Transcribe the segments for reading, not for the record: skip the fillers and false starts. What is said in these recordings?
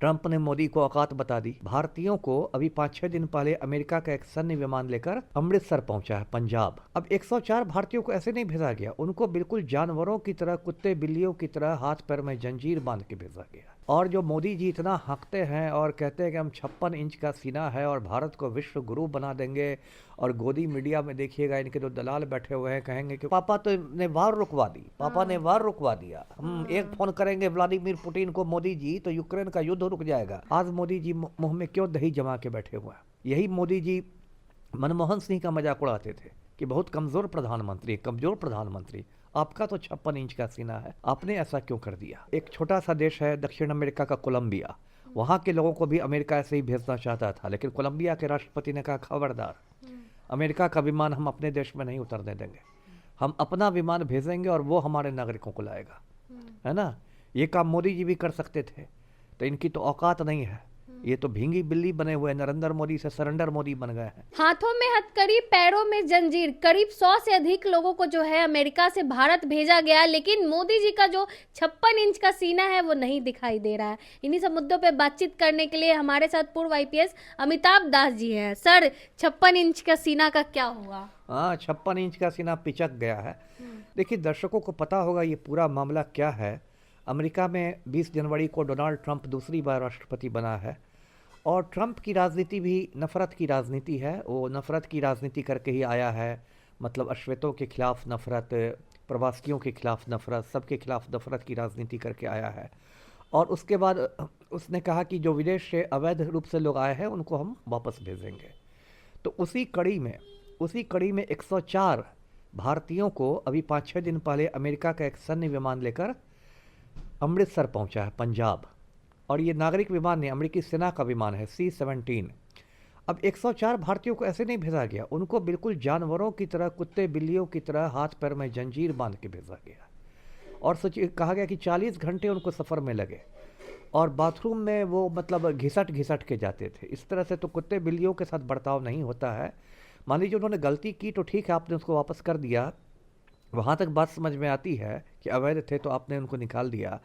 Trump ने मोदी को औकात बता दी। भारतीयों को अभी 5-6 दिन पहले अमेरिका का एक सैन्य विमान लेकर अमृतसर पहुंचा है, पंजाब। अब 104 भारतीयों को ऐसे नहीं भेजा गया, उनको बिल्कुल जानवरों की तरह, कुत्ते बिल्लियों की तरह हाथ पैर में जंजीर बांध के भेजा गया। और जो मोदी जी इतना हंकते हैं और कहते हैं कि हम 56 इंच का सीना है और भारत को विश्व गुरु बना देंगे, और गोदी मीडिया में देखिएगा इनके जो दलाल बैठे हुए हैं कहेंगे कि पापा तो ने वार रुकवा दी, पापा ने वार रुकवा दिया, हम एक फोन करेंगे व्लादिमीर पुतिन को मोदी जी तो यूक्रेन का युद्ध रुक जाएगा। आज मोदी जी मुंह में क्यों दही जमा के बैठे हुए हैं? यही मोदी जी मनमोहन सिंह का मजाक उड़ाते थे कि बहुत कमजोर प्रधानमंत्री, कमजोर प्रधानमंत्री, आपका तो 56 इंच का सीना है, आपने ऐसा क्यों कर दिया? एक छोटा सा देश है दक्षिण अमेरिका का कोलंबिया, वहां के लोगों को भी अमेरिका ऐसे ही भेजना चाहता था, लेकिन कोलंबिया के राष्ट्रपति ने कहा खबरदार, अमेरिका का विमान हम अपने देश में नहीं उतरने देंगे, हम अपना विमान भेजेंगे और वो हमारे नागरिकों को लाएगा। है ना? ये काम मोदी जी भी कर सकते थे, तो इनकी तो औकात नहीं है। ये तो भींगी बिल्ली बने हुए नरेंद्र मोदी से सरेंडर मोदी बन गए हैं। हाथों में हथकड़ी, पैरों में जंजीर, करीब 100 से अधिक लोगों को जो है अमेरिका से भारत भेजा गया, लेकिन मोदी जी का जो 56 इंच का सीना है वो नहीं दिखाई दे रहा है। इन्हीं सब मुद्दों पे बातचीत करने के लिए हमारे साथ पूर्व आईपीएस अमिताभ दास जी हैं। सर, 56 इंच का सीना का क्या हुआ? हाँ, 56 इंच का सीना पिचक गया है। देखिए, दर्शकों को पता होगा ये पूरा मामला क्या है। अमेरिका में 20 जनवरी को डोनाल्ड ट्रंप दूसरी बार राष्ट्रपति बना है, और ट्रंप की राजनीति भी नफ़रत की राजनीति है। वो नफ़रत की राजनीति करके ही आया है, मतलब अश्वेतों के खिलाफ नफ़रत, प्रवासियों के खिलाफ नफ़रत, सबके खिलाफ नफ़रत की राजनीति करके आया है। और उसके बाद उसने कहा कि जो विदेश से अवैध रूप से लोग आए हैं उनको हम वापस भेजेंगे। तो उसी कड़ी में 104 भारतीयों को अभी 5-6 दिन पहले अमेरिका का एक सैन्य विमान लेकर अमृतसर पहुंचा है, पंजाब। और ये नागरिक विमान नहीं, अमेरिकी सेना का विमान है, C-17। अब 104 भारतीयों को ऐसे नहीं भेजा गया, उनको बिल्कुल जानवरों की तरह, कुत्ते बिल्लियों की तरह हाथ पैर में जंजीर बांध के भेजा गया। और कहा गया कि 40 घंटे उनको सफ़र में लगे, और बाथरूम में वो मतलब घिसट घिसट के जाते थे। इस तरह से तो कुत्ते बिल्लियों के साथ बर्ताव नहीं होता है। मान लीजिए उन्होंने गलती की तो ठीक है, आपने उसको वापस कर दिया, वहाँ तक बात समझ में आती है कि अवैध थे तो आपने उनको निकाल दिया,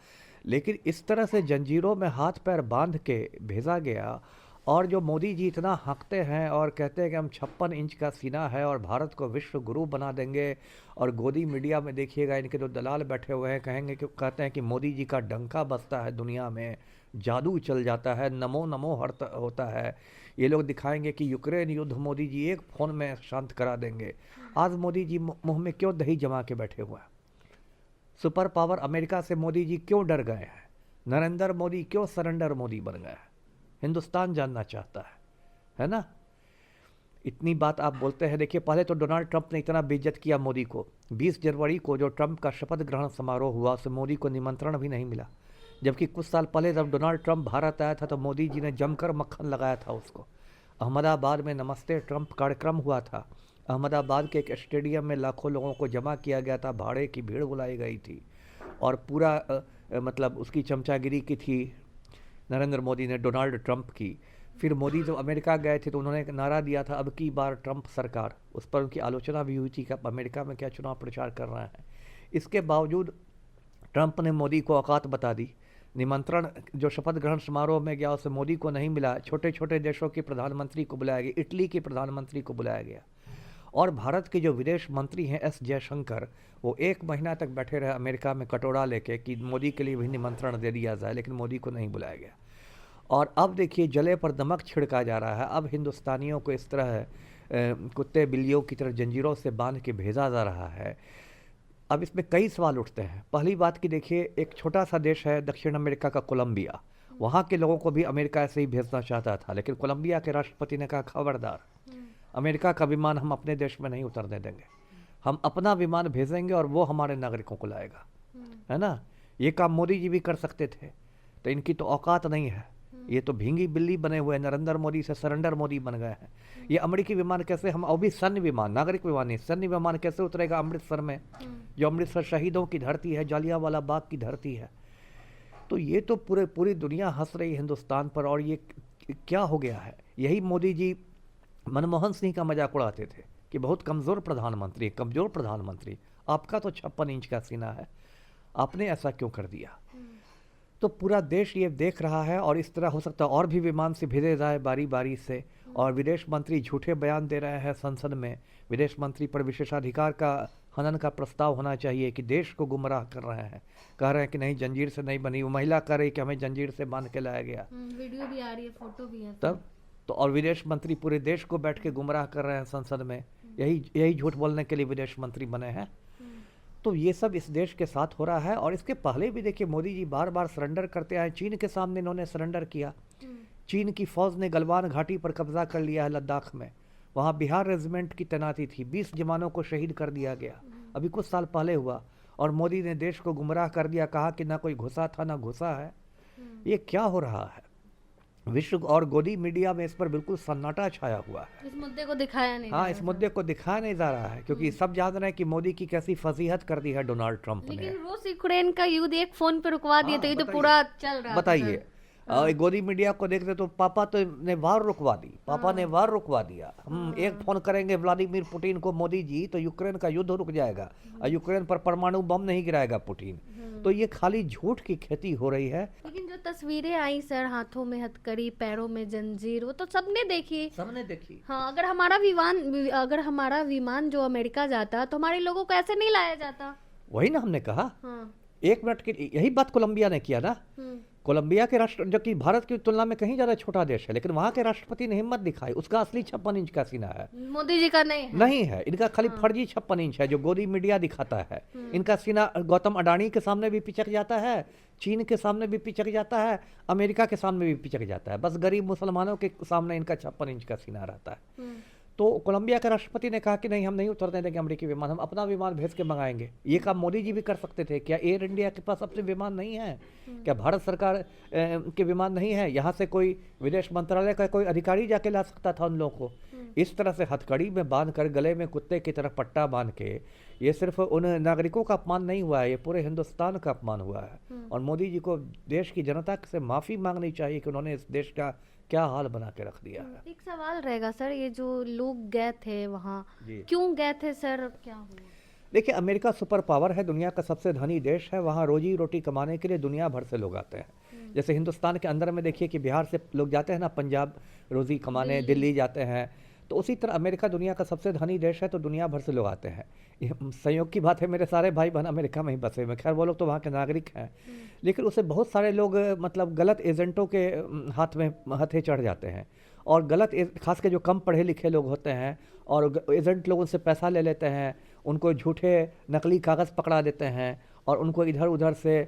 लेकिन इस तरह से जंजीरों में हाथ पैर बांध के भेजा गया। और जो मोदी जी इतना हंकते हैं और कहते हैं कि हम 56 इंच का सीना है और भारत को विश्व गुरु बना देंगे, और गोदी मीडिया में देखिएगा इनके जो दलाल बैठे हुए हैं कहेंगे कि कहते हैं कि मोदी जी का डंका बजता है दुनिया में, जादू चल जाता है, नमो नमो होता है। ये लोग दिखाएंगे कि यूक्रेन युद्ध मोदी जी एक फ़ोन में शांत करा देंगे। आज मोदी जी मुंह में क्यों दही जमा के बैठे हुए हैं? सुपर पावर अमेरिका से मोदी जी क्यों डर गए हैं? नरेंद्र मोदी क्यों सरेंडर मोदी बन गए हैं? हिंदुस्तान जानना चाहता है ना? इतनी बात आप बोलते हैं। देखिए, पहले तो डोनाल्ड ट्रंप ने इतना बेइज्जत किया मोदी को। 20 जनवरी को जो ट्रंप का शपथ ग्रहण समारोह हुआ उसमें मोदी को निमंत्रण भी नहीं मिला, जबकि कुछ साल पहले जब डोनाल्ड ट्रंप भारत आया था तो मोदी जी ने जमकर मक्खन लगाया था उसको। अहमदाबाद में नमस्ते ट्रंप कार्यक्रम हुआ था। अहमदाबाद के एक स्टेडियम में लाखों लोगों को जमा किया गया था, भाड़े की भीड़ बुलाई गई थी, और पूरा मतलब उसकी चमचागिरी की थी नरेंद्र मोदी ने डोनाल्ड ट्रंप की। फिर मोदी जब अमेरिका गए थे तो उन्होंने एक नारा दिया था, अब की बार ट्रंप सरकार। उस पर उनकी आलोचना भी हुई थी कि आप अमेरिका में क्या चुनाव प्रचार कर रहे हैं। इसके बावजूद ट्रंप ने मोदी को औकात बता दी। निमंत्रण जो शपथ ग्रहण समारोह में गया उसे मोदी को नहीं मिला, छोटे छोटे देशों के प्रधानमंत्री को बुलाया गया, इटली के प्रधानमंत्री को बुलाया गया। और भारत के जो विदेश मंत्री हैं S जयशंकर, वो 1 महीना तक बैठे रहे अमेरिका में कटोरा लेके कि मोदी के लिए भी निमंत्रण दे दिया जाए, लेकिन मोदी को नहीं बुलाया गया। और अब देखिए, जले पर नमक छिड़का जा रहा है। अब हिंदुस्तानियों को इस तरह कुत्ते बिल्लियों की तरह जंजीरों से बांध के भेजा जा रहा है। अब इसमें कई सवाल उठते हैं। पहली बात कि देखिए, एक छोटा सा देश है दक्षिण अमेरिका का कोलंबिया, वहाँ के लोगों को भी अमेरिका ऐसे ही भेजना चाहता था, लेकिन कोलंबिया के राष्ट्रपति ने कहा खबरदार, अमेरिका का विमान हम अपने देश में नहीं उतरने देंगे, हम अपना विमान भेजेंगे और वो हमारे नागरिकों को लाएगा। है ना? ये काम मोदी जी भी कर सकते थे, तो इनकी तो औकात नहीं है। ये तो भींगी बिल्ली बने हुए नरेंद्र मोदी से सरेंडर मोदी बन गए हैं। ये अमेरिकी विमान कैसे, हम अभी सैन्य विमान, नागरिक विमान नहीं, सैन्य विमान कैसे उतरेगा अमृतसर में, जो अमृतसर शहीदों की धरती है, जालियांवाला बाग की धरती है। तो ये तो पूरी दुनिया हंस रही है हिंदुस्तान पर। और ये क्या हो गया है? यही मोदी जी मनमोहन सिंह का मजाक उड़ाते थे कि बहुत कमजोर प्रधानमंत्री, कमजोर प्रधानमंत्री, आपका तो 56 इंच का सीना है, आपने ऐसा क्यों कर दिया? तो पूरा देश ये देख रहा है, और इस तरह हो सकता है और भी विमान से भेजे जाए बारी बारी से। और विदेश मंत्री झूठे बयान दे रहे हैं संसद में। विदेश मंत्री पर विशेषाधिकार का हनन का प्रस्ताव होना चाहिए कि देश को गुमराह कर रहे हैं। कह रहे हैं कि नहीं, जंजीर से नहीं बनी। वो महिला कह रही कि हमें जंजीर से बांध के लाया गया। वीडियो भी आ रही है, फोटो भी है। तब तो और विदेश मंत्री पूरे देश को बैठ के गुमराह कर रहे हैं संसद में। यही झूठ बोलने के लिए विदेश मंत्री बने हैं। तो ये सब इस देश के साथ हो रहा है। और इसके पहले भी देखिए, मोदी जी बार बार सरेंडर करते आए। चीन के सामने इन्होंने सरेंडर किया। चीन की फौज ने गलवान घाटी पर कब्जा कर लिया है, लद्दाख में। वहाँ बिहार रेजिमेंट की तैनाती थी, 20 जवानों को शहीद कर दिया गया, अभी कुछ साल पहले हुआ। और मोदी ने देश को गुमराह कर दिया, कहा कि ना कोई घुसा था ना घुसा है। ये क्या हो रहा है? विश्व और गोदी मीडिया में इस पर बिल्कुल सन्नाटा छाया हुआ है। इस मुद्दे को दिखाया नहीं। हाँ, इस मुद्दे को दिखाया नहीं जा रहा है, क्योंकि सब जान रहे हैं कि मोदी की कैसी फजीहत कर दी है डोनाल्ड ट्रंप ने। लेकिन रूस यूक्रेन का युद्ध एक फोन पे रुकवा दिए, तो ये तो पूरा चल रहा है। बताइए, गोदी मीडिया को देखते तो पापा तो ने वार रुकवा दी, पापा ने वार रुकवा दिया। हम एक फोन करेंगे व्लादिमीर पुतिन को, मोदी जी, तो यूक्रेन का युद्ध रुक जाएगा और यूक्रेन पर परमाणु बम नहीं गिराएगा पुतिन। तो ये खाली झूठ की खेती हो रही है। लेकिन जो तस्वीरें आई सर, हाथों में हथकड़ी, पैरों में जंजीर, वो तो सबने देखी। सबने देखी। हाँ, अगर हमारा विमान जो अमेरिका जाता तो हमारे लोगों को ऐसे नहीं लाया जाता। वही ना हमने कहा। हाँ। 1 मिनट के यही बात कोलंबिया ने किया ना। कोलंबिया के राष्ट्र, जो कि भारत की तुलना में कहीं ज्यादा छोटा देश है, लेकिन वहां के राष्ट्रपति ने हिम्मत दिखाई। उसका असली 56 इंच का सीना है, मोदी जी का नहीं है। नहीं है, इनका खाली फर्जी 56 इंच है जो गोदी मीडिया दिखाता है। इनका सीना गौतम अडानी के सामने भी पिचक जाता है, चीन के सामने भी पिचक जाता है, अमेरिका के सामने भी पिचक जाता है। बस गरीब मुसलमानों के सामने इनका 56 इंच का सीना रहता है। तो कोलंबिया के राष्ट्रपति ने कहा कि नहीं, हम नहीं उतरने देंगे अमेरिकी विमान, हम अपना विमान भेज के मंगाएंगे। ये काम मोदी जी भी कर सकते थे। क्या एयर इंडिया के पास अपने विमान नहीं है? क्या भारत सरकार के विमान नहीं है? यहाँ से कोई विदेश मंत्रालय का कोई अधिकारी जाके ला सकता था उन लोगों को। इस तरह से हथकड़ी में बांध कर, गले में कुत्ते की तरह पट्टा बांध के, ये सिर्फ उन नागरिकों का अपमान नहीं हुआ है, ये पूरे हिंदुस्तान का अपमान हुआ है। और मोदी जी को देश की जनता से माफी मांगनी चाहिए कि उन्होंने इस देश का क्या हाल बना के रख दिया है। एक सवाल रहेगा सर, ये जो लोग गए थे वहाँ, क्यों गए थे सर, क्या हुआ? देखिए, अमेरिका सुपर पावर है, दुनिया का सबसे धनी देश है। वहाँ रोजी रोटी कमाने के लिए दुनिया भर से लोग आते हैं। जैसे हिंदुस्तान के अंदर में देखिए कि बिहार से लोग जाते हैं ना पंजाब रोजी कमाने, दिल्ली जाते हैं। तो उसी तरह अमेरिका दुनिया का सबसे धनी देश है, तो दुनिया भर से लोग आते हैं। संयोग की बात है, मेरे सारे भाई बहन अमेरिका में ही बसे हुए। खैर, वो लोग तो वहाँ के नागरिक हैं, लेकिन उससे बहुत सारे लोग मतलब गलत एजेंटों के हाथ में हथे चढ़ जाते हैं। और खास के जो कम पढ़े लिखे लोग होते हैं, और एजेंट लोग उनसे पैसा ले लेते हैं, उनको झूठे नकली कागज़ पकड़ा देते हैं और उनको इधर उधर से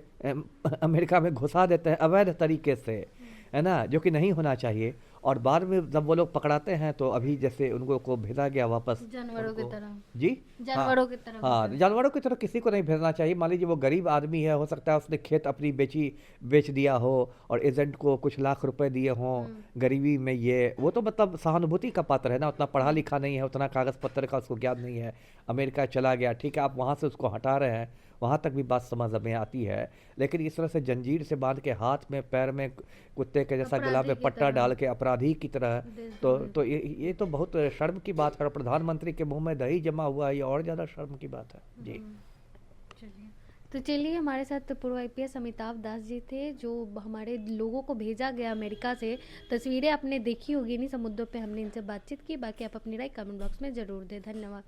अमेरिका में घुसा देते हैं अवैध तरीके से, है ना, जो कि नहीं होना चाहिए। और बाद में जब वो लोग पकड़ाते हैं तो अभी जैसे उनको को भेजा गया वापस जानवरों की तरह। जी, जानवरों की तरह। हाँ, जानवरों की तरह किसी को नहीं भेजना चाहिए। मान लीजिए वो गरीब आदमी है, हो सकता है उसने खेत अपनी बेच दिया हो और एजेंट को कुछ लाख रुपए दिए हों गरीबी में। वो तो मतलब सहानुभूति का पात्र है ना, उतना पढ़ा लिखा नहीं है, उतना कागज पत्र का उसको ज्ञान नहीं है। अमेरिका चला गया, ठीक है, आप वहाँ से उसको हटा रहे हैं, वहाँ तक भी बात समझ में आती है। लेकिन इस तरह से जंजीर से बांध के हाथ में पैर में कुत्ते के जैसा गला में पट्टा डाल के अपराधी की तरह, तो ये तो बहुत शर्म की बात है। और प्रधानमंत्री के मुंह में दही जमा हुआ है, ये और ज़्यादा शर्म की बात है। जी, तो चलिए, हमारे साथ पूर्व IPS अमिताभ दास जी थे, जो हमारे लोगों को भेजा गया अमेरिका से। तस्वीरें आपने देखी होगी, इन्हीं सब मुद्दों पे हमने इनसे बातचीत की। बाकी आप अपनी राय कमेंट बॉक्स में ज़रूर दें। धन्यवाद।